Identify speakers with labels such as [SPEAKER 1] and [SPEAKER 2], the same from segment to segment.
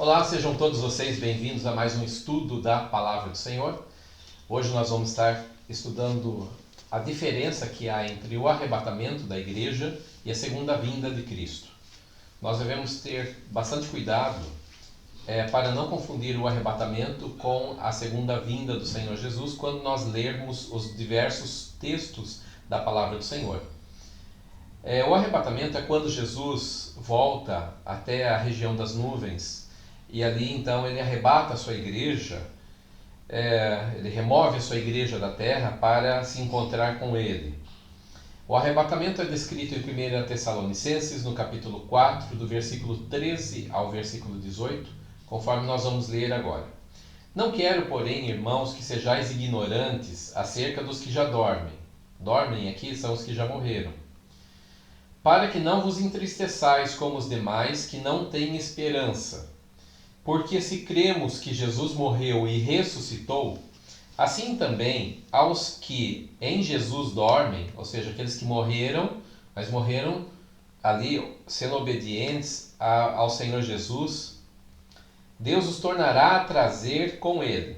[SPEAKER 1] Olá, sejam todos vocês bem-vindos a mais um estudo da Palavra do Senhor. Hoje nós vamos estar estudando a diferença que há entre o arrebatamento da igreja e a segunda vinda de Cristo. Nós devemos ter bastante cuidado para não confundir o arrebatamento com a segunda vinda do Senhor Jesus quando nós lermos os diversos textos da Palavra do Senhor. O arrebatamento é quando Jesus volta até a região das nuvens e ali então ele arrebata a sua igreja, ele remove a sua igreja da terra para se encontrar com ele. O arrebatamento é descrito em 1 Tessalonicenses, no capítulo 4, do versículo 13 ao versículo 18, conforme nós vamos ler agora. Não quero, porém, irmãos, que sejais ignorantes acerca dos que já dormem. Dormem aqui são os que já morreram. Para que não vos entristeçais como os demais que não têm esperança. Porque se cremos que Jesus morreu e ressuscitou, assim também aos que em Jesus dormem, ou seja, aqueles que morreram, mas morreram ali sendo obedientes ao Senhor Jesus, Deus os tornará a trazer com ele.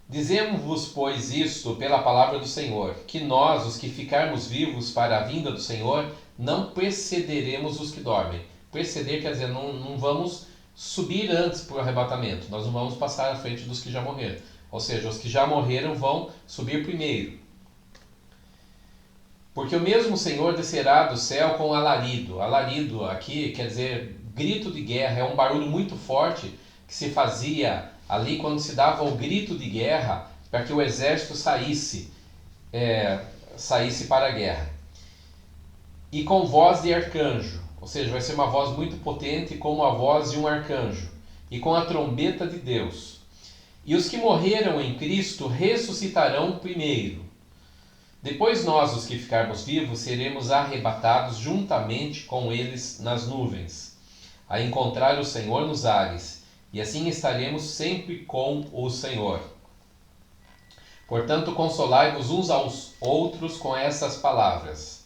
[SPEAKER 1] Dizemos-vos, pois, isto pela palavra do Senhor, que nós, os que ficarmos vivos para a vinda do Senhor, não precederemos os que dormem. Preceder quer dizer, não vamos subir antes para o arrebatamento, nós não vamos passar à frente dos que já morreram. Ou seja, os que já morreram vão subir primeiro. Porque o mesmo Senhor descerá do céu com alarido. Alarido aqui quer dizer grito de guerra, é um barulho muito forte que se fazia ali quando se dava o grito de guerra para que o exército saísse para a guerra. E com voz de arcanjo, ou seja, vai ser uma voz muito potente como a voz de um arcanjo, e com a trombeta de Deus. E os que morreram em Cristo ressuscitarão primeiro. Depois nós, os que ficarmos vivos, seremos arrebatados juntamente com eles nas nuvens, a encontrar o Senhor nos ares, e assim estaremos sempre com o Senhor. Portanto, consolai-vos uns aos outros com essas palavras.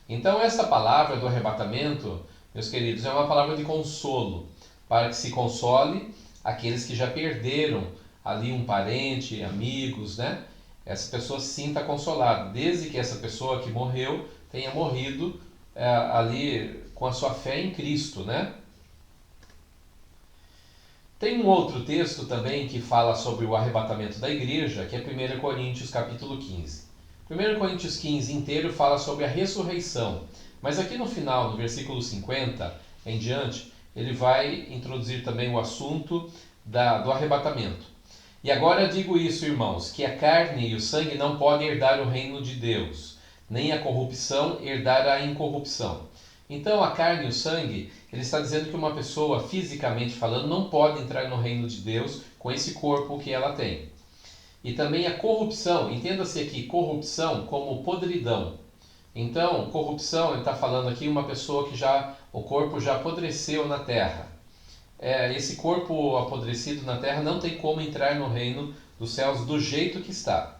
[SPEAKER 1] Então, essa palavra do arrebatamento, meus queridos, é uma palavra de consolo, para que se console aqueles que já perderam ali um parente, amigos, né? Essa pessoa se sinta consolada, desde que essa pessoa que morreu tenha morrido ali com a sua fé em Cristo, né? Tem um outro texto também que fala sobre o arrebatamento da igreja, que é 1 Coríntios capítulo 15. 1 Coríntios 15 inteiro fala sobre a ressurreição, mas aqui no final, no versículo 50 em diante, ele vai introduzir também o assunto do arrebatamento. E agora digo isso, irmãos, que a carne e o sangue não podem herdar o reino de Deus, nem a corrupção herdar a incorrupção. Então a carne e o sangue, ele está dizendo que uma pessoa, fisicamente falando, não pode entrar no reino de Deus com esse corpo que ela tem. E também a corrupção, entenda-se aqui corrupção como podridão. Então, corrupção, ele está falando aqui uma pessoa que o corpo já apodreceu na terra. Esse corpo apodrecido na terra não tem como entrar no reino dos céus do jeito que está.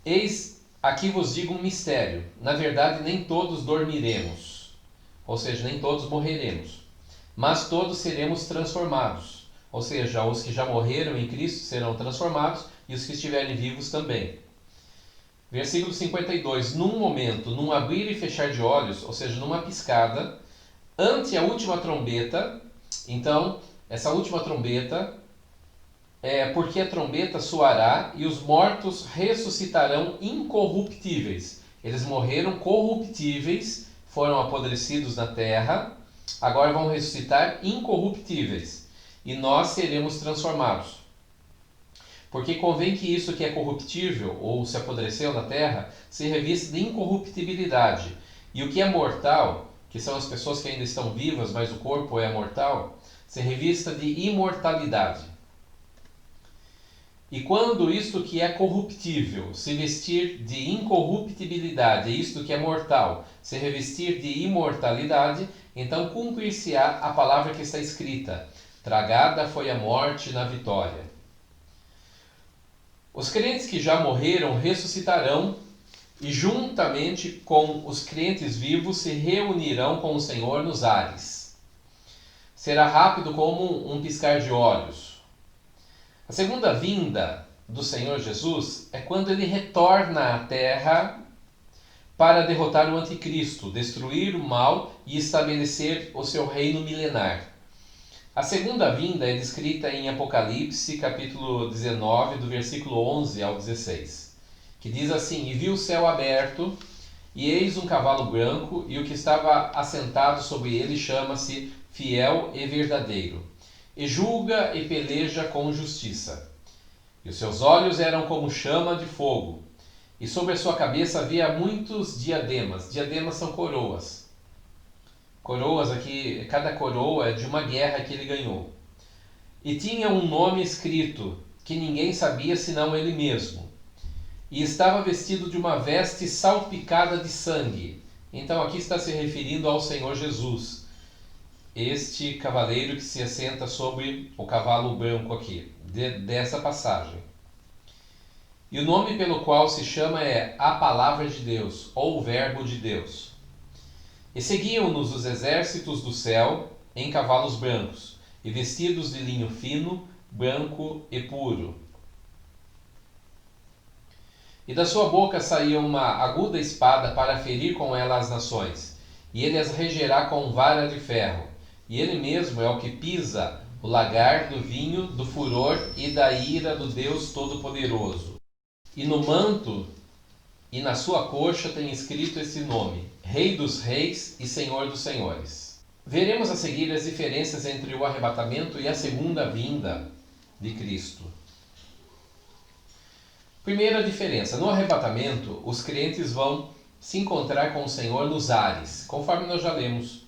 [SPEAKER 1] Eis, aqui vos digo um mistério. Na verdade, nem todos dormiremos, ou seja, nem todos morreremos, mas todos seremos transformados. Ou seja, os que já morreram em Cristo serão transformados e os que estiverem vivos também. Versículo 52. Num momento, num abrir e fechar de olhos, ou seja, numa piscada, ante a última trombeta, então, essa última trombeta, porque a trombeta soará e os mortos ressuscitarão incorruptíveis. Eles morreram corruptíveis, foram apodrecidos na terra, agora vão ressuscitar incorruptíveis. E nós seremos transformados. Porque convém que isso que é corruptível, ou se apodreceu na terra, se revista de incorruptibilidade. E o que é mortal, que são as pessoas que ainda estão vivas, mas o corpo é mortal, se revista de imortalidade. E quando isto que é corruptível se vestir de incorruptibilidade, e isto que é mortal se revestir de imortalidade, então cumprir-se-á a palavra que está escrita: tragada foi a morte na vitória. Os crentes que já morreram ressuscitarão e juntamente com os crentes vivos se reunirão com o Senhor nos ares. será rápido como um piscar de olhos. A segunda vinda do Senhor Jesus é quando ele retorna à terra para derrotar o anticristo, destruir o mal e estabelecer o seu reino milenar. A segunda vinda é descrita em Apocalipse, capítulo 19, do versículo 11 ao 16, que diz assim: E vi o céu aberto, e eis um cavalo branco, e o que estava assentado sobre ele chama-se Fiel e Verdadeiro, e julga e peleja com justiça. E os seus olhos eram como chama de fogo, e sobre a sua cabeça havia muitos diademas. Diademas são coroas. Coroas aqui, cada coroa é de uma guerra que ele ganhou. E tinha um nome escrito, que ninguém sabia senão ele mesmo. E estava vestido de uma veste salpicada de sangue. Então aqui está se referindo ao Senhor Jesus, este cavaleiro que se assenta sobre o cavalo branco aqui, dessa passagem. E o nome pelo qual se chama é a Palavra de Deus, ou o Verbo de Deus. E seguiam-nos os exércitos do céu em cavalos brancos, e vestidos de linho fino, branco e puro. E da sua boca saía uma aguda espada para ferir com ela as nações, e ele as regerá com vara de ferro. E ele mesmo é o que pisa o lagar do vinho, do furor e da ira do Deus Todo-Poderoso. E no manto e na sua coxa tem escrito esse nome: Rei dos Reis e Senhor dos Senhores. Veremos a seguir as diferenças entre o arrebatamento e a segunda vinda de Cristo. Primeira diferença: no arrebatamento, os crentes vão se encontrar com o Senhor nos ares, conforme nós já lemos.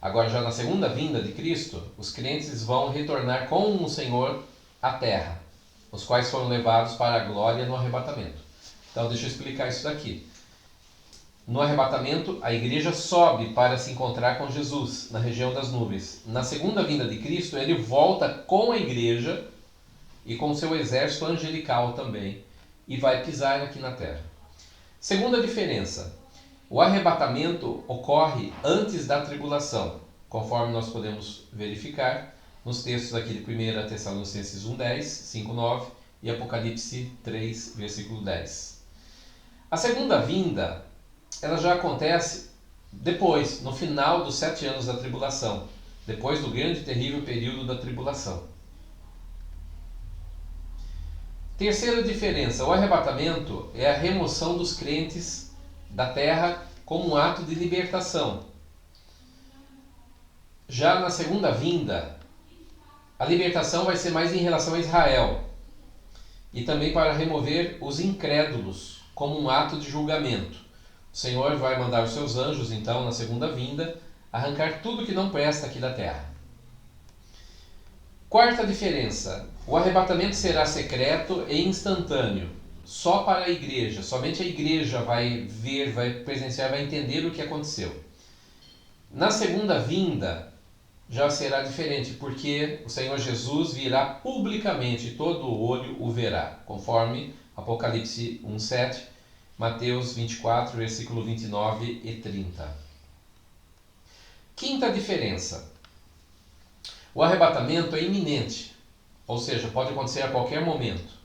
[SPEAKER 1] Agora, já na segunda vinda de Cristo, os crentes vão retornar com o Senhor à terra, os quais foram levados para a glória no arrebatamento. Então, deixa eu explicar isso daqui. No arrebatamento, a igreja sobe para se encontrar com Jesus na região das nuvens. Na segunda vinda de Cristo, ele volta com a igreja e com seu exército angelical também, e vai pisar aqui na terra. Segunda diferença: o arrebatamento ocorre antes da tribulação, conforme nós podemos verificar nos textos aqui de 1 Tessalonicenses 1:10, 5:9 e Apocalipse 3, versículo 10. A segunda vinda, ela já acontece depois, no final dos 7 anos da tribulação, depois do grande e terrível período da tribulação. Terceira diferença: o arrebatamento é a remoção dos crentes da terra como um ato de libertação. Já na segunda vinda, a libertação vai ser mais em relação a Israel e também para remover os incrédulos como um ato de julgamento. O Senhor vai mandar os seus anjos, então, na segunda vinda, arrancar tudo que não presta aqui da terra. Quarta diferença: o arrebatamento será secreto e instantâneo, só para a igreja. Somente a igreja vai ver, vai presenciar, vai entender o que aconteceu. Na segunda vinda já será diferente, porque o Senhor Jesus virá publicamente, todo o olho o verá, conforme Apocalipse 1:7, Mateus 24, versículo 29 e 30. Quinta diferença: o arrebatamento é iminente, ou seja, pode acontecer a qualquer momento.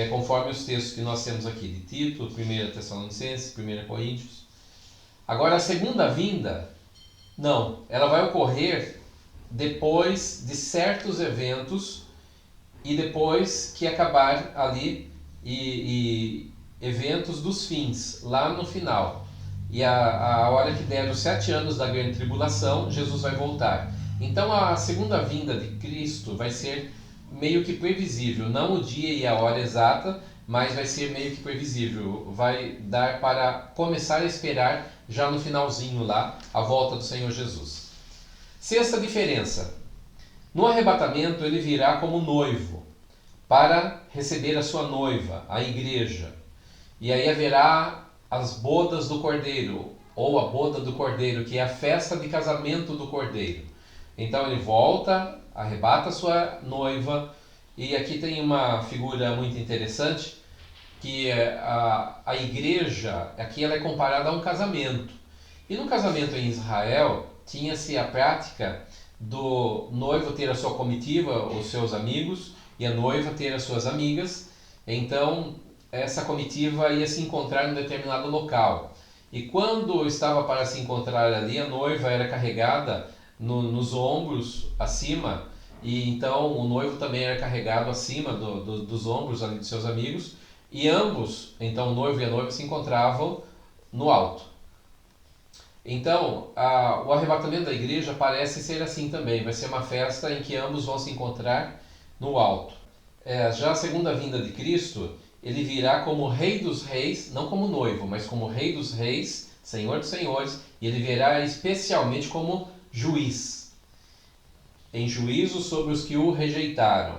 [SPEAKER 1] Conforme os textos que nós temos aqui de Tito, 1 Tessalonicenses, 1 Coríntios. Agora, a segunda vinda, não, ela vai ocorrer depois de certos eventos e depois que acabar ali e eventos dos fins, lá no final. E a hora que der os 7 anos da grande tribulação, Jesus vai voltar. Então a segunda vinda de Cristo vai ser meio que previsível, não o dia e a hora exata, mas vai ser meio que previsível. Vai dar para começar a esperar já no finalzinho lá a volta do Senhor Jesus. Sexta diferença: no arrebatamento ele virá como noivo para receber a sua noiva, a igreja. E aí haverá as bodas do Cordeiro, ou a boda do Cordeiro, que é a festa de casamento do Cordeiro. Então ele volta, arrebata a sua noiva, e aqui tem uma figura muito interessante, que a igreja, aqui ela é comparada a um casamento. E no casamento em Israel, tinha-se a prática do noivo ter a sua comitiva, os seus amigos, e a noiva ter as suas amigas. Então, essa comitiva ia se encontrar em um determinado local. E quando estava para se encontrar ali, a noiva era carregada nos ombros, acima, e então o noivo também era carregado acima dos ombros ali de seus amigos, e ambos, então o noivo e a noiva, se encontravam no alto. Então, o arrebatamento da igreja parece ser assim também, vai ser uma festa em que ambos vão se encontrar no alto. Já a segunda vinda de Cristo, ele virá como Rei dos Reis, não como noivo, mas como Rei dos Reis, Senhor dos Senhores, e ele virá especialmente como juiz, em juízo sobre os que o rejeitaram.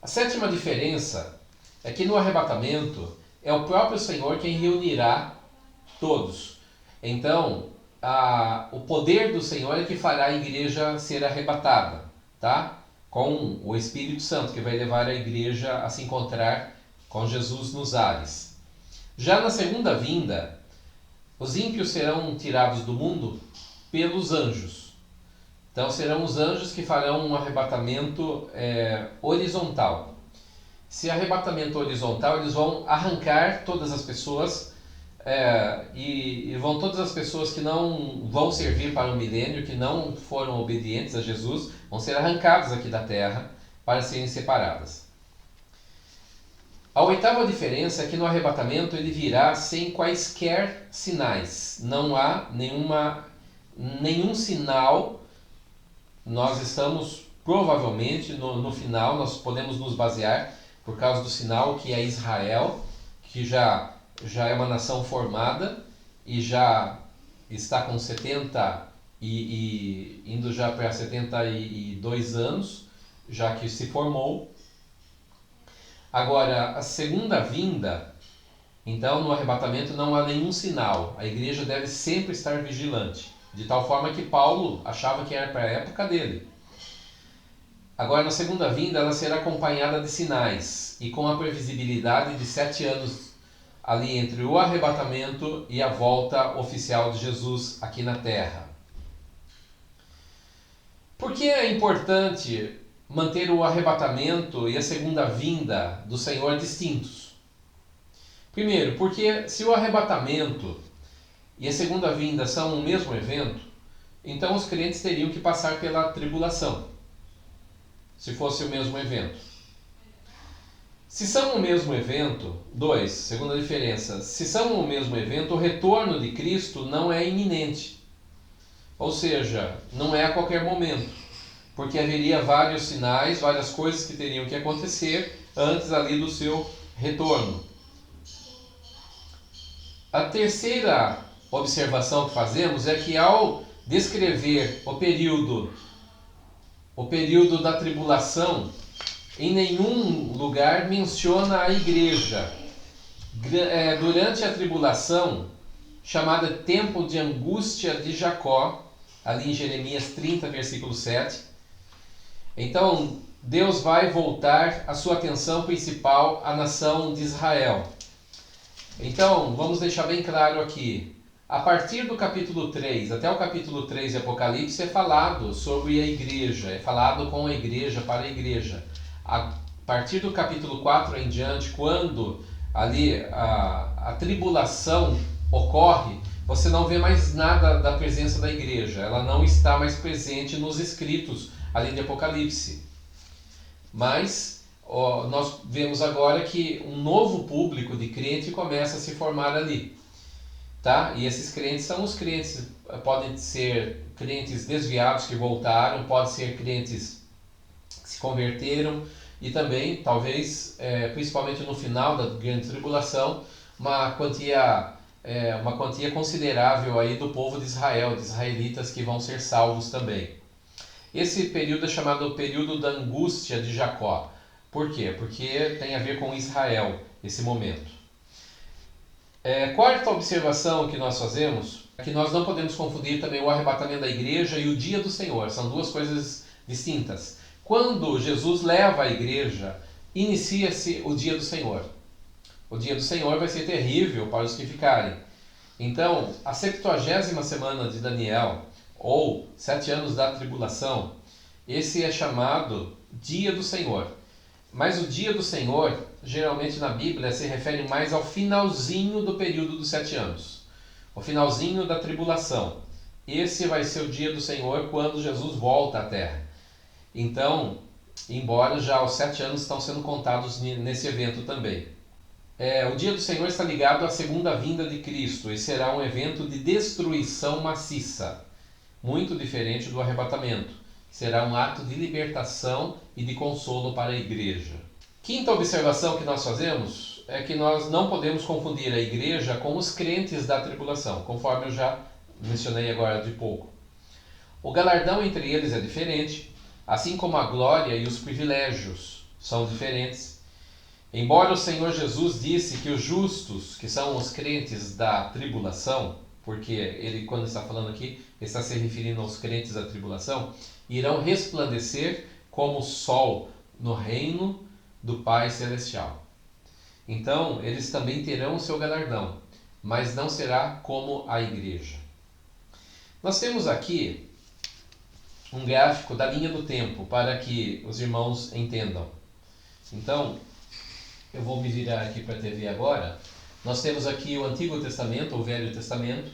[SPEAKER 1] A sétima diferença é que no arrebatamento é o próprio Senhor quem reunirá todos. Então, o poder do Senhor é que fará a igreja ser arrebatada, tá? Com o Espírito Santo, que vai levar a igreja a se encontrar com Jesus nos ares. Já na segunda vinda, os ímpios serão tirados do mundo pelos anjos. Então serão os anjos que farão um arrebatamento horizontal. Esse arrebatamento horizontal, eles vão arrancar todas as pessoas, e vão todas as pessoas que não vão servir para o milênio, que não foram obedientes a Jesus, vão ser arrancadas aqui da terra para serem separadas. A oitava diferença é que no arrebatamento ele virá sem quaisquer sinais. Não há nenhum sinal. Nós estamos provavelmente no final, nós podemos nos basear por causa do sinal que é Israel, que já é uma nação formada e já está com 70 e indo já para 72 anos, já que se formou. Agora, a segunda vinda, então no arrebatamento não há nenhum sinal. A igreja deve sempre estar vigilante, de tal forma que Paulo achava que era para a época dele. Agora, na segunda vinda, ela será acompanhada de sinais e com a previsibilidade de 7 anos ali entre o arrebatamento e a volta oficial de Jesus aqui na terra. Por que é importante manter o arrebatamento e a segunda vinda do Senhor distintos? Primeiro, porque se o arrebatamento e a segunda vinda são o mesmo evento, então os crentes teriam que passar pela tribulação, se fosse o mesmo evento. Se são o mesmo evento, segunda diferença, se são o mesmo evento, o retorno de Cristo não é iminente. Ou seja, não é a qualquer momento, porque haveria vários sinais, várias coisas que teriam que acontecer antes ali do seu retorno. A terceira observação que fazemos é que ao descrever o período da tribulação, em nenhum lugar menciona a igreja. Durante a tribulação, chamada tempo de angústia de Jacó, ali em Jeremias 30, versículo 7, então Deus vai voltar a sua atenção principal à nação de Israel. Então, vamos deixar bem claro aqui. A partir do capítulo 3 até o capítulo 3 de Apocalipse é falado sobre a igreja, é falado com a igreja, para a igreja. A partir do capítulo 4 em diante, quando ali a tribulação ocorre, você não vê mais nada da presença da igreja. Ela não está mais presente nos escritos ali de Apocalipse. Mas nós vemos agora que um novo público de crente começa a se formar ali. Tá? E esses crentes são os crentes, podem ser crentes desviados que voltaram, podem ser crentes que se converteram, e também, talvez, principalmente no final da grande tribulação, uma quantia considerável aí do povo de Israel, de israelitas que vão ser salvos também. Esse período é chamado período da angústia de Jacó. Por quê? Porque tem a ver com Israel, esse momento. Quarta observação que nós fazemos é que nós não podemos confundir também o arrebatamento da igreja e o dia do Senhor. São duas coisas distintas. Quando Jesus leva a igreja, inicia-se o dia do Senhor. O dia do Senhor vai ser terrível para os que ficarem. Então, a 70ª semana de Daniel, ou 7 anos da tribulação, esse é chamado Dia do Senhor. Mas o Dia do Senhor, geralmente na Bíblia, se refere mais ao finalzinho do período dos 7 anos. O finalzinho da tribulação. Esse vai ser o Dia do Senhor quando Jesus volta à Terra. Então, embora já os 7 anos estão sendo contados nesse evento também. O Dia do Senhor está ligado à segunda vinda de Cristo e será um evento de destruição maciça, muito diferente do arrebatamento. Será um ato de libertação e de consolo para a igreja. Quinta observação que nós fazemos é que nós não podemos confundir a igreja com os crentes da tribulação, conforme eu já mencionei agora de pouco. O galardão entre eles é diferente, assim como a glória e os privilégios são diferentes. Embora o Senhor Jesus disse que os justos, que são os crentes da tribulação, porque ele, quando está falando aqui, está se referindo aos crentes da tribulação, irão resplandecer como o sol no reino do Pai Celestial. Então, eles também terão o seu galardão, mas não será como a igreja. Nós temos aqui um gráfico da linha do tempo, para que os irmãos entendam. Então, eu vou me virar aqui para a TV agora. Nós temos aqui o Antigo Testamento, o Velho Testamento,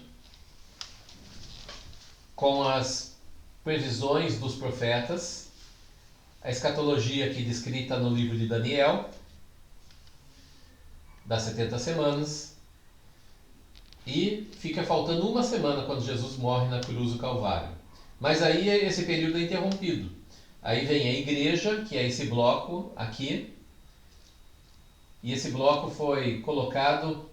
[SPEAKER 1] com as previsões dos profetas, a escatologia aqui descrita no livro de Daniel, das 70 semanas, e fica faltando uma semana quando Jesus morre na cruz do Calvário. Mas aí esse período é interrompido. Aí vem a igreja, que é esse bloco aqui, e esse bloco foi colocado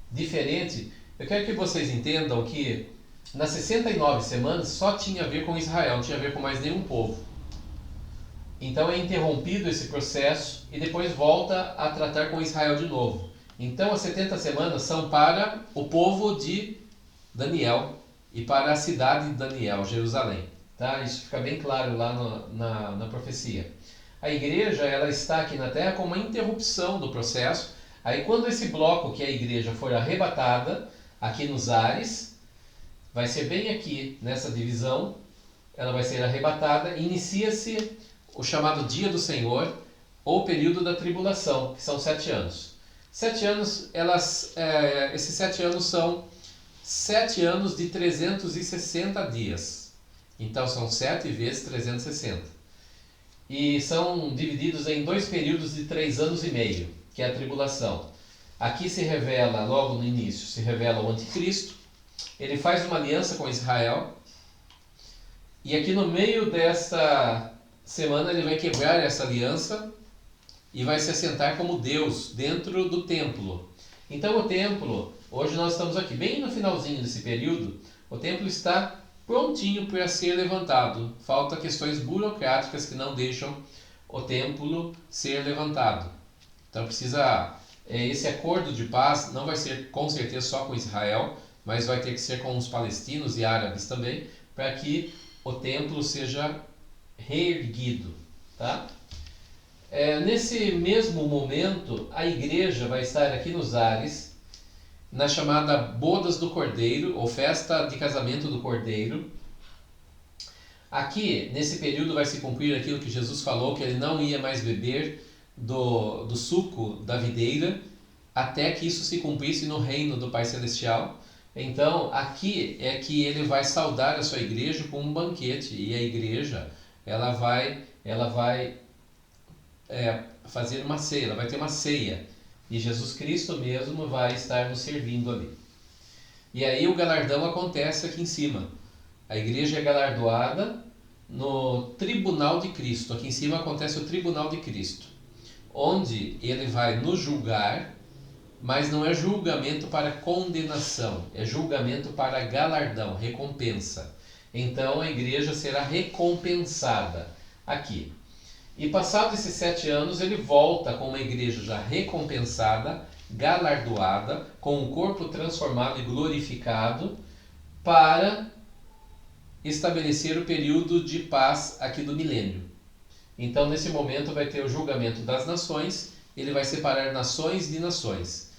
[SPEAKER 1] diferente. Eu quero que vocês entendam que nas 69 semanas só tinha a ver com Israel, não tinha a ver com mais nenhum povo. Então é interrompido esse processo e depois volta a tratar com Israel de novo. Então as 70 semanas são para o povo de Daniel e para a cidade de Daniel, Jerusalém. Tá? Isso fica bem claro lá na profecia. A igreja ela está aqui na terra com uma interrupção do processo. Aí quando esse bloco que é a igreja for arrebatada, aqui nos ares, vai ser bem aqui nessa divisão, ela vai ser arrebatada, inicia-se o chamado Dia do Senhor, ou período da tribulação, que são 7 anos. 7 anos, esses 7 anos são 7 anos de 360 dias. Então são 7 vezes 360. E são divididos em 2 períodos de 3 anos e meio, que é a tribulação. Aqui se revela, logo no início, se revela o anticristo. Ele faz uma aliança com Israel. E aqui no meio desta semana ele vai quebrar essa aliança e vai se assentar como Deus dentro do templo. Então o templo, hoje nós estamos aqui, bem no finalzinho desse período, o templo está prontinho para ser levantado. Faltam questões burocráticas que não deixam o templo ser levantado. Então precisa, esse acordo de paz não vai ser com certeza só com Israel, mas vai ter que ser com os palestinos e árabes também, para que o templo seja reerguido. Tá? Nesse mesmo momento, a igreja vai estar aqui nos ares, na chamada Bodas do Cordeiro, ou Festa de Casamento do Cordeiro. Aqui, nesse período, vai se cumprir aquilo que Jesus falou, que ele não ia mais beber do suco da videira, até que isso se cumprisse no reino do Pai Celestial. Então, aqui é que ele vai saudar a sua igreja com um banquete, e a igreja ela vai fazer uma ceia, ela vai ter uma ceia. E Jesus Cristo mesmo vai estar nos servindo ali. E aí o galardão acontece aqui em cima. A igreja é galardoada no tribunal de Cristo. Aqui em cima acontece o tribunal de Cristo, onde ele vai nos julgar, mas não é julgamento para condenação, é julgamento para galardão, recompensa. Então a igreja será recompensada aqui. E passados esses 7 anos, ele volta com uma igreja já recompensada, galardoada, com um corpo transformado e glorificado, para estabelecer o período de paz aqui do milênio. Então, nesse momento, vai ter o julgamento das nações, ele vai separar nações de nações.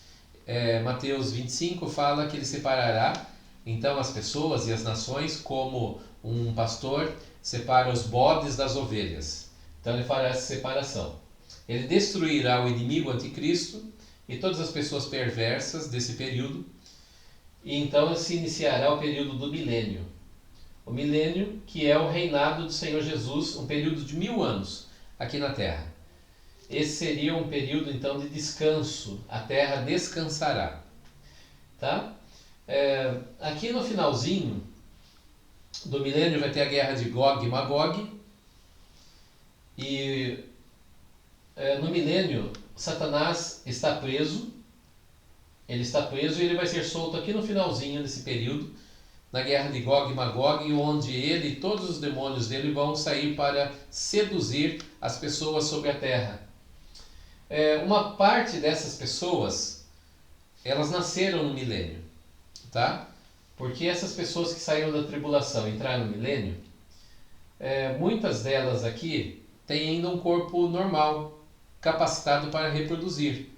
[SPEAKER 1] Mateus 25 fala que ele separará então as pessoas e as nações como um pastor separa os bodes das ovelhas. Então ele fará essa separação. Ele destruirá o inimigo anticristo e todas as pessoas perversas desse período. E então se iniciará o período do milênio. O milênio que é o reinado do Senhor Jesus, um período de 1000 anos aqui na Terra. Esse seria um período então de descanso, a Terra descansará. Tá? Aqui no finalzinho do milênio vai ter a guerra de Gog e Magog. E no milênio Satanás está preso. Ele está preso e ele vai ser solto aqui no finalzinho desse período, na guerra de Gog e Magog, onde ele e todos os demônios dele vão sair para seduzir as pessoas sobre a terra. Uma parte dessas pessoas, elas nasceram no milênio, tá? Porque essas pessoas que saíram da tribulação e entraram no milênio, muitas delas aqui têm ainda um corpo normal, capacitado para reproduzir.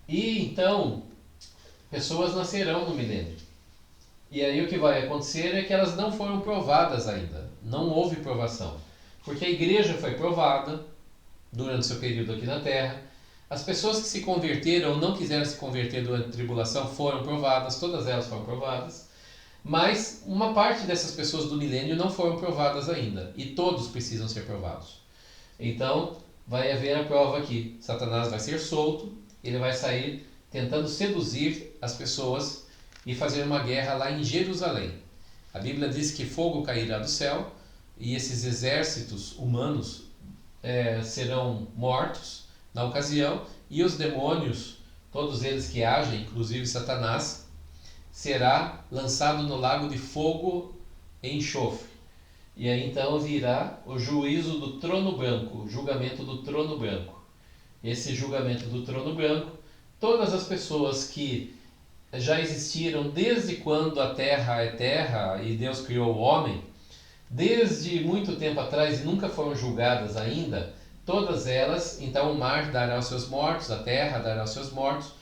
[SPEAKER 1] E então, pessoas nascerão no milênio. E aí o que vai acontecer é que elas não foram provadas ainda. Não houve provação. Porque a igreja foi provada durante seu período aqui na Terra. As pessoas que se converteram ou não quiseram se converter durante a tribulação foram provadas. Todas elas foram provadas. Mas uma parte dessas pessoas do milênio não foram provadas ainda. E todos precisam ser provados. Então, vai haver a prova aqui. Satanás vai ser solto. Ele vai sair tentando seduzir as pessoas e fazer uma guerra lá em Jerusalém. A Bíblia diz que fogo cairá do céu e esses exércitos humanos serão mortos na ocasião, e os demônios, todos eles que agem, inclusive Satanás, será lançado no lago de fogo e enxofre. E aí então virá o juízo do trono branco, o julgamento do trono branco. Esse julgamento do trono branco, todas as pessoas que já existiram desde quando a terra é terra e Deus criou o homem, desde muito tempo atrás e nunca foram julgadas ainda, todas elas, então o mar dará os seus mortos, a terra dará os seus mortos,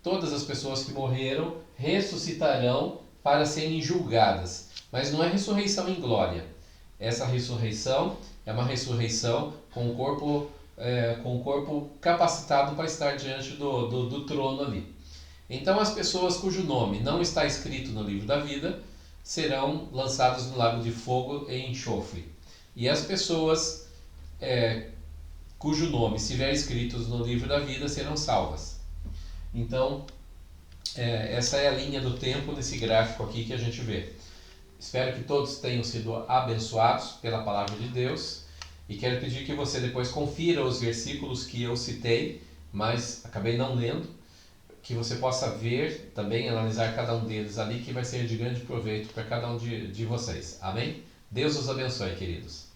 [SPEAKER 1] todas as pessoas que morreram ressuscitarão para serem julgadas. Mas não é ressurreição em glória. Essa ressurreição é uma ressurreição com o corpo capacitado para estar diante do trono ali. Então as pessoas cujo nome não está escrito no livro da vida serão lançadas no lago de fogo e enxofre. E as pessoas cujo nome estiver escrito no livro da vida serão salvas. Então essa é a linha do tempo nesse gráfico aqui que a gente vê. Espero que todos tenham sido abençoados pela palavra de Deus. E quero pedir que você depois confira os versículos que eu citei, mas acabei não lendo, que você possa ver também, analisar cada um deles ali, que vai ser de grande proveito para cada um de vocês. Amém? Deus os abençoe, queridos.